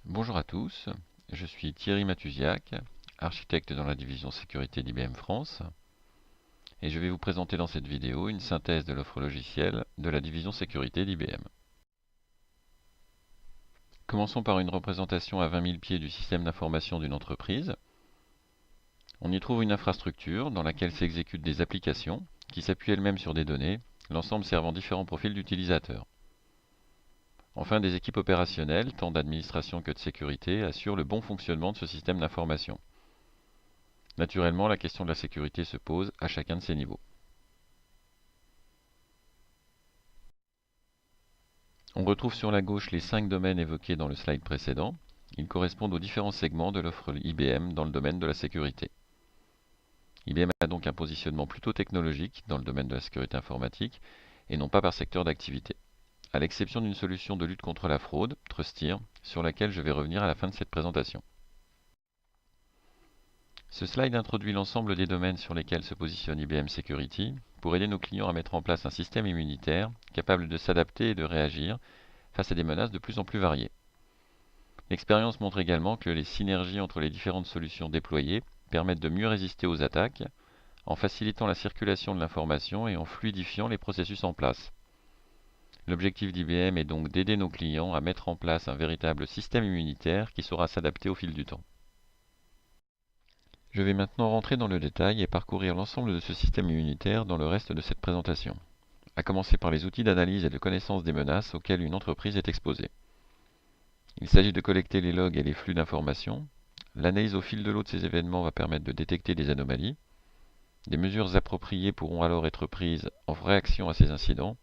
Bonjour à tous, je suis Thierry Matusiak, architecte dans la division sécurité d'IBM France, et je vais vous présenter dans cette vidéo une synthèse de l'offre logicielle de la division sécurité d'IBM. Commençons par une représentation à 20 000 pieds du système d'information d'une entreprise. On y trouve une infrastructure dans laquelle s'exécutent des applications qui s'appuient elles-mêmes sur des données, l'ensemble servant différents profils d'utilisateurs. Enfin, des équipes opérationnelles, tant d'administration que de sécurité, assurent le bon fonctionnement de ce système d'information. Naturellement, la question de la sécurité se pose à chacun de ces niveaux. On retrouve sur la gauche les 5 domaines évoqués dans le slide précédent. Ils correspondent aux différents segments de l'offre IBM dans le domaine de la sécurité. IBM a donc un positionnement plutôt technologique dans le domaine de la sécurité informatique et non pas par secteur d'activité, à l'exception d'une solution de lutte contre la fraude, Trustir, sur laquelle je vais revenir à la fin de cette présentation. Ce slide introduit l'ensemble des domaines sur lesquels se positionne IBM Security pour aider nos clients à mettre en place un système immunitaire capable de s'adapter et de réagir face à des menaces de plus en plus variées. L'expérience montre également que les synergies entre les différentes solutions déployées permettent de mieux résister aux attaques en facilitant la circulation de l'information et en fluidifiant les processus en place. L'objectif d'IBM est donc d'aider nos clients à mettre en place un véritable système immunitaire qui saura s'adapter au fil du temps. Je vais maintenant rentrer dans le détail et parcourir l'ensemble de ce système immunitaire dans le reste de cette présentation, à commencer par les outils d'analyse et de connaissance des menaces auxquelles une entreprise est exposée. Il s'agit de collecter les logs et les flux d'informations. L'analyse au fil de l'eau de ces événements va permettre de détecter des anomalies. Des mesures appropriées pourront alors être prises en réaction à ces incidents.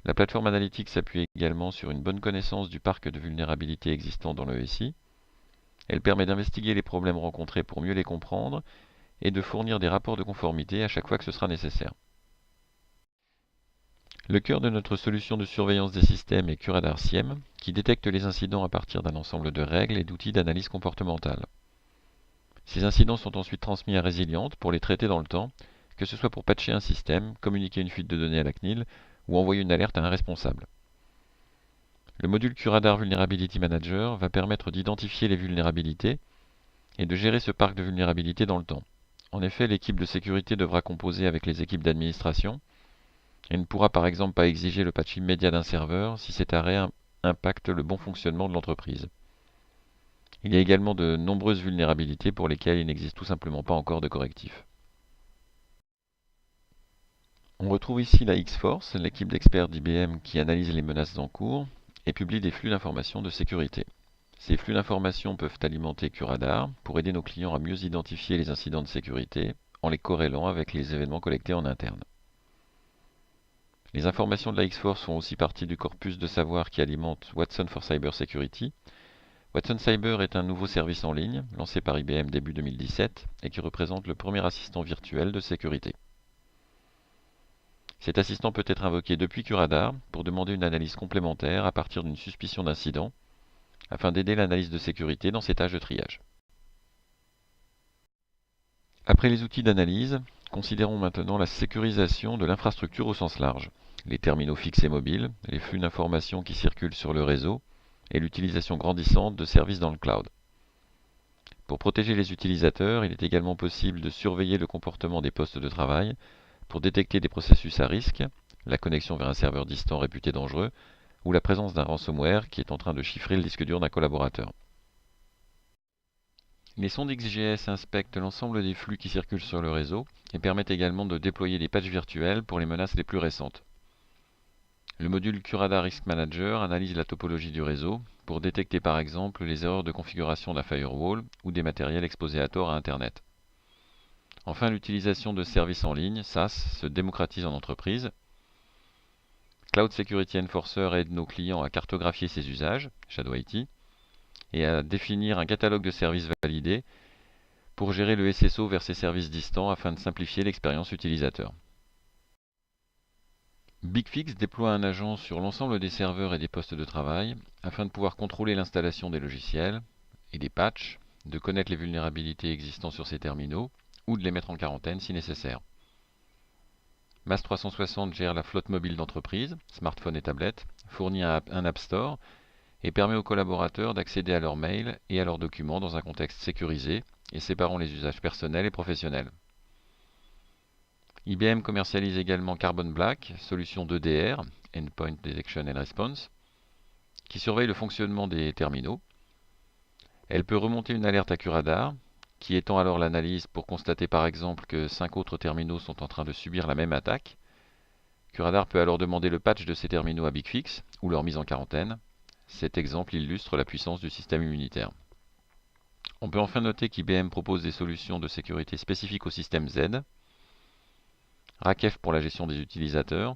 La plateforme analytique s'appuie également sur une bonne connaissance du parc de vulnérabilités existant dans le SI. Elle permet d'investiguer les problèmes rencontrés pour mieux les comprendre et de fournir des rapports de conformité à chaque fois que ce sera nécessaire. Le cœur de notre solution de surveillance des systèmes est QRadar SIEM, qui détecte les incidents à partir d'un ensemble de règles et d'outils d'analyse comportementale. Ces incidents sont ensuite transmis à Resiliente pour les traiter dans le temps, que ce soit pour patcher un système, communiquer une fuite de données à la CNIL ou envoyer une alerte à un responsable. Le module QRadar Vulnerability Manager va permettre d'identifier les vulnérabilités et de gérer ce parc de vulnérabilités dans le temps. En effet, l'équipe de sécurité devra composer avec les équipes d'administration et ne pourra par exemple pas exiger le patch immédiat d'un serveur si cet arrêt impacte le bon fonctionnement de l'entreprise. Il y a également de nombreuses vulnérabilités pour lesquelles il n'existe tout simplement pas encore de correctif. On retrouve ici la X-Force, l'équipe d'experts d'IBM qui analyse les menaces en cours et publie des flux d'informations de sécurité. Ces flux d'informations peuvent alimenter QRadar pour aider nos clients à mieux identifier les incidents de sécurité en les corrélant avec les événements collectés en interne. Les informations de la X-Force font aussi partie du corpus de savoir qui alimente Watson for Cyber Security. Watson Cyber est un nouveau service en ligne lancé par IBM début 2017 et qui représente le premier assistant virtuel de sécurité. Cet assistant peut être invoqué depuis QRadar pour demander une analyse complémentaire à partir d'une suspicion d'incident, afin d'aider l'analyse de sécurité dans ses tâches de triage. Après les outils d'analyse, considérons maintenant la sécurisation de l'infrastructure au sens large, les terminaux fixes et mobiles, les flux d'informations qui circulent sur le réseau et l'utilisation grandissante de services dans le cloud. Pour protéger les utilisateurs, il est également possible de surveiller le comportement des postes de travail pour détecter des processus à risque, la connexion vers un serveur distant réputé dangereux, ou la présence d'un ransomware qui est en train de chiffrer le disque dur d'un collaborateur. Les sondes XGS inspectent l'ensemble des flux qui circulent sur le réseau et permettent également de déployer des patchs virtuels pour les menaces les plus récentes. Le module QRadar Risk Manager analyse la topologie du réseau pour détecter par exemple les erreurs de configuration d'un firewall ou des matériels exposés à tort à Internet. Enfin, l'utilisation de services en ligne, SaaS, se démocratise en entreprise. Cloud Security Enforcer aide nos clients à cartographier ces usages, Shadow IT, et à définir un catalogue de services validés pour gérer le SSO vers ces services distants afin de simplifier l'expérience utilisateur. BigFix déploie un agent sur l'ensemble des serveurs et des postes de travail afin de pouvoir contrôler l'installation des logiciels et des patchs, de connaître les vulnérabilités existantes sur ces terminaux ou de les mettre en quarantaine si nécessaire. MAS360 gère la flotte mobile d'entreprise, smartphones et tablettes, fournit un App Store et permet aux collaborateurs d'accéder à leurs mails et à leurs documents dans un contexte sécurisé et séparant les usages personnels et professionnels. IBM commercialise également Carbon Black, solution d'EDR, Endpoint Detection and Response, qui surveille le fonctionnement des terminaux. Elle peut remonter une alerte à QRadar, qui étend alors l'analyse pour constater par exemple que 5 autres terminaux sont en train de subir la même attaque. QRadar peut alors demander le patch de ces terminaux à BigFix ou leur mise en quarantaine. Cet exemple illustre la puissance du système immunitaire. On peut enfin noter qu'IBM propose des solutions de sécurité spécifiques au système Z, RACF pour la gestion des utilisateurs,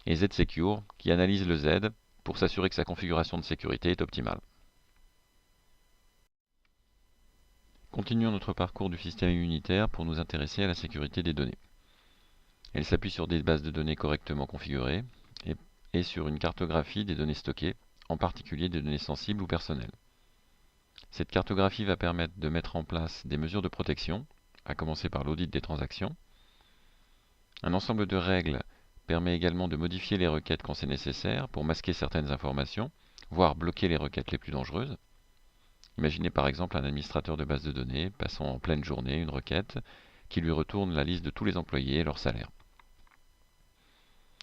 et Z-Secure qui analyse le Z pour s'assurer que sa configuration de sécurité est optimale. Continuons notre parcours du système immunitaire pour nous intéresser à la sécurité des données. Elle s'appuie sur des bases de données correctement configurées et sur une cartographie des données stockées, en particulier des données sensibles ou personnelles. Cette cartographie va permettre de mettre en place des mesures de protection, à commencer par l'audit des transactions. Un ensemble de règles permet également de modifier les requêtes quand c'est nécessaire pour masquer certaines informations, voire bloquer les requêtes les plus dangereuses. Imaginez par exemple un administrateur de base de données passant en pleine journée une requête qui lui retourne la liste de tous les employés et leur salaire.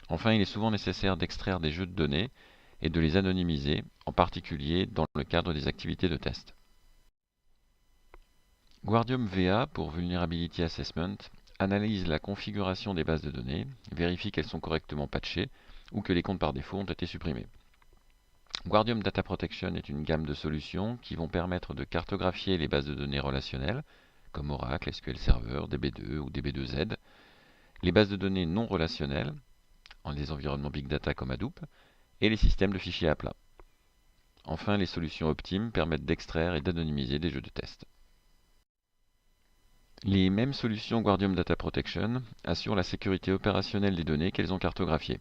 Enfin, il est souvent nécessaire d'extraire des jeux de données et de les anonymiser, en particulier dans le cadre des activités de test. Guardium VA pour Vulnerability Assessment analyse la configuration des bases de données, vérifie qu'elles sont correctement patchées ou que les comptes par défaut ont été supprimés. Guardium Data Protection est une gamme de solutions qui vont permettre de cartographier les bases de données relationnelles, comme Oracle, SQL Server, DB2 ou DB2Z, les bases de données non relationnelles, en les environnements Big Data comme Hadoop, et les systèmes de fichiers à plat. Enfin, les solutions Optim permettent d'extraire et d'anonymiser des jeux de test. Les mêmes solutions Guardium Data Protection assurent la sécurité opérationnelle des données qu'elles ont cartographiées.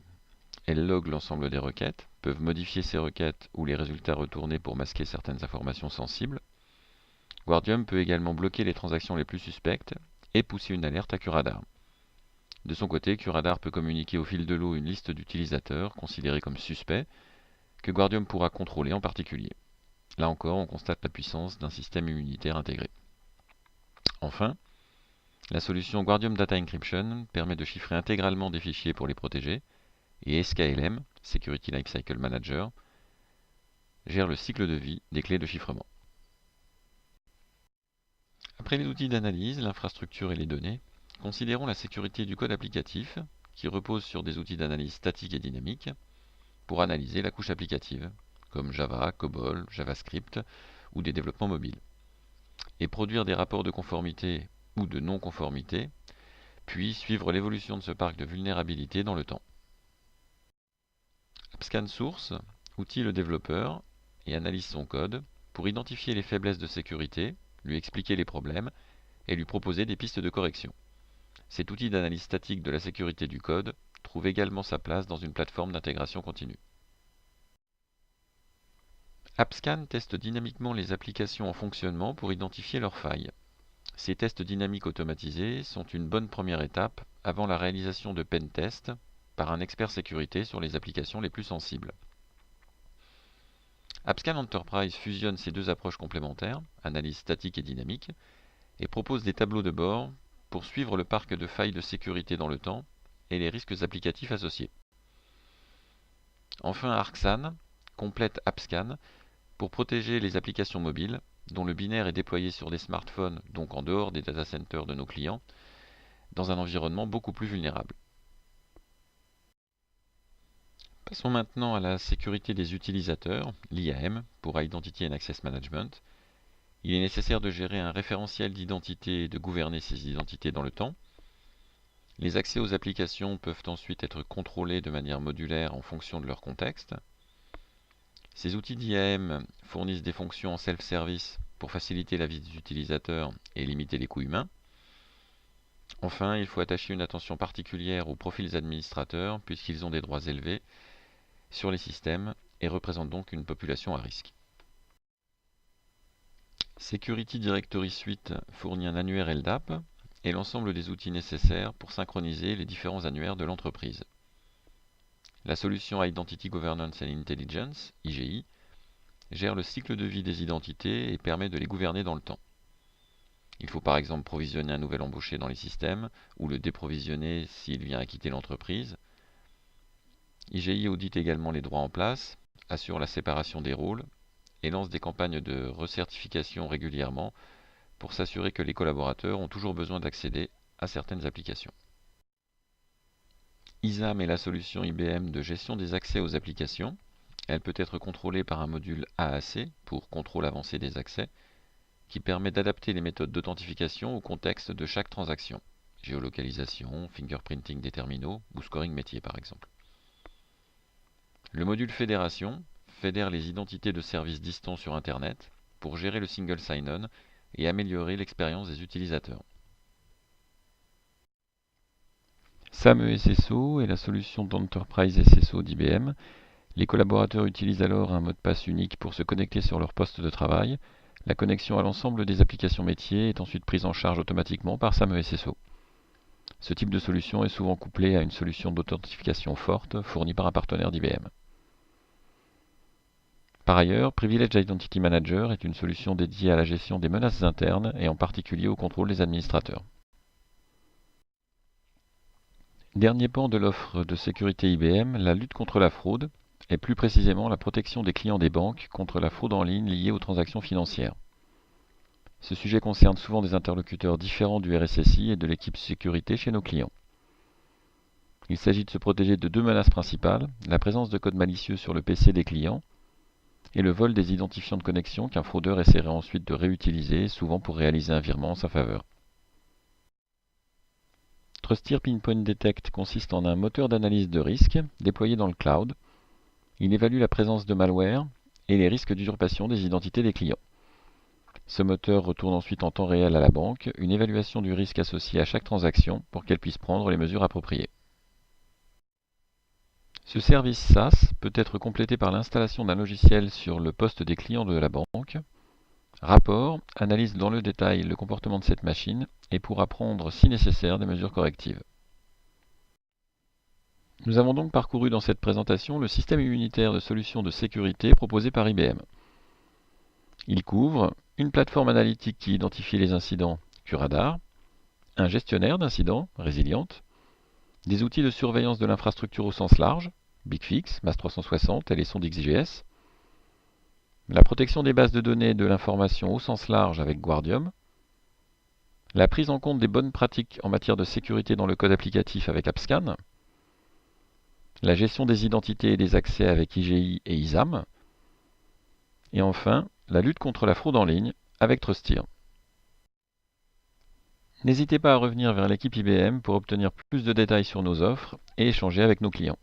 Elles loguent l'ensemble des requêtes, peuvent modifier ces requêtes ou les résultats retournés pour masquer certaines informations sensibles. Guardium peut également bloquer les transactions les plus suspectes et pousser une alerte à QRadar. De son côté, QRadar peut communiquer au fil de l'eau une liste d'utilisateurs considérés comme suspects que Guardium pourra contrôler en particulier. Là encore, on constate la puissance d'un système immunitaire intégré. Enfin, la solution Guardium Data Encryption permet de chiffrer intégralement des fichiers pour les protéger, et SKLM, Security Lifecycle Manager, gère le cycle de vie des clés de chiffrement. Après les outils d'analyse, l'infrastructure et les données, considérons la sécurité du code applicatif, qui repose sur des outils d'analyse statique et dynamique, pour analyser la couche applicative, comme Java, COBOL, JavaScript ou des développements mobiles, et produire des rapports de conformité ou de non-conformité, puis suivre l'évolution de ce parc de vulnérabilité dans le temps. AppScan Source outille le développeur et analyse son code pour identifier les faiblesses de sécurité, lui expliquer les problèmes et lui proposer des pistes de correction. Cet outil d'analyse statique de la sécurité du code trouve également sa place dans une plateforme d'intégration continue. AppScan teste dynamiquement les applications en fonctionnement pour identifier leurs failles. Ces tests dynamiques automatisés sont une bonne première étape avant la réalisation de pentests par un expert sécurité sur les applications les plus sensibles. AppScan Enterprise fusionne ces deux approches complémentaires, analyse statique et dynamique, et propose des tableaux de bord pour suivre le parc de failles de sécurité dans le temps et les risques applicatifs associés. Enfin, ArcScan complète AppScan pour protéger les applications mobiles, dont le binaire est déployé sur des smartphones, donc en dehors des data centers de nos clients, dans un environnement beaucoup plus vulnérable. Passons maintenant à la sécurité des utilisateurs, l'IAM, pour Identity and Access Management. Il est nécessaire de gérer un référentiel d'identité et de gouverner ces identités dans le temps. Les accès aux applications peuvent ensuite être contrôlés de manière modulaire en fonction de leur contexte. Ces outils d'IAM fournissent des fonctions en self-service pour faciliter la vie des utilisateurs et limiter les coûts humains. Enfin, il faut attacher une attention particulière aux profils administrateurs puisqu'ils ont des droits élevés sur les systèmes et représentent donc une population à risque. Security Directory Suite fournit un annuaire LDAP et l'ensemble des outils nécessaires pour synchroniser les différents annuaires de l'entreprise. La solution Identity Governance and Intelligence, IGI, gère le cycle de vie des identités et permet de les gouverner dans le temps. Il faut par exemple provisionner un nouvel embauché dans les systèmes ou le déprovisionner s'il vient à quitter l'entreprise. IGI audite également les droits en place, assure la séparation des rôles et lance des campagnes de recertification régulièrement pour s'assurer que les collaborateurs ont toujours besoin d'accéder à certaines applications. ISAM est la solution IBM de gestion des accès aux applications. Elle peut être contrôlée par un module AAC pour contrôle avancé des accès, qui permet d'adapter les méthodes d'authentification au contexte de chaque transaction. Géolocalisation, fingerprinting des terminaux ou scoring métier par exemple. Le module Fédération fédère les identités de services distants sur Internet pour gérer le single sign-on et améliorer l'expérience des utilisateurs. SAM SSO est la solution d'Enterprise SSO d'IBM. Les collaborateurs utilisent alors un mot de passe unique pour se connecter sur leur poste de travail. La connexion à l'ensemble des applications métiers est ensuite prise en charge automatiquement par SAM SSO. Ce type de solution est souvent couplé à une solution d'authentification forte fournie par un partenaire d'IBM. Par ailleurs, Privileged Identity Manager est une solution dédiée à la gestion des menaces internes et en particulier au contrôle des administrateurs. Dernier pan de l'offre de sécurité IBM, la lutte contre la fraude, et plus précisément la protection des clients des banques contre la fraude en ligne liée aux transactions financières. Ce sujet concerne souvent des interlocuteurs différents du RSSI et de l'équipe sécurité chez nos clients. Il s'agit de se protéger de deux menaces principales, la présence de code malicieux sur le PC des clients et le vol des identifiants de connexion qu'un fraudeur essaierait ensuite de réutiliser, souvent pour réaliser un virement en sa faveur. Trusteer Pinpoint Detect consiste en un moteur d'analyse de risque déployé dans le cloud. Il évalue la présence de malware et les risques d'usurpation des identités des clients. Ce moteur retourne ensuite en temps réel à la banque une évaluation du risque associé à chaque transaction pour qu'elle puisse prendre les mesures appropriées. Ce service SaaS peut être complété par l'installation d'un logiciel sur le poste des clients de la banque. Rapport analyse dans le détail le comportement de cette machine et pourra prendre, si nécessaire, des mesures correctives. Nous avons donc parcouru dans cette présentation le système immunitaire de solutions de sécurité proposé par IBM. Il couvre une plateforme analytique qui identifie les incidents QRadar, un gestionnaire d'incidents Resilient, des outils de surveillance de l'infrastructure au sens large, BigFix, MAS360 et les sondes XGS, la protection des bases de données et de l'information au sens large avec Guardium, la prise en compte des bonnes pratiques en matière de sécurité dans le code applicatif avec AppScan, la gestion des identités et des accès avec IGI et ISAM, et enfin, la lutte contre la fraude en ligne avec Trusteer. N'hésitez pas à revenir vers l'équipe IBM pour obtenir plus de détails sur nos offres et échanger avec nos clients.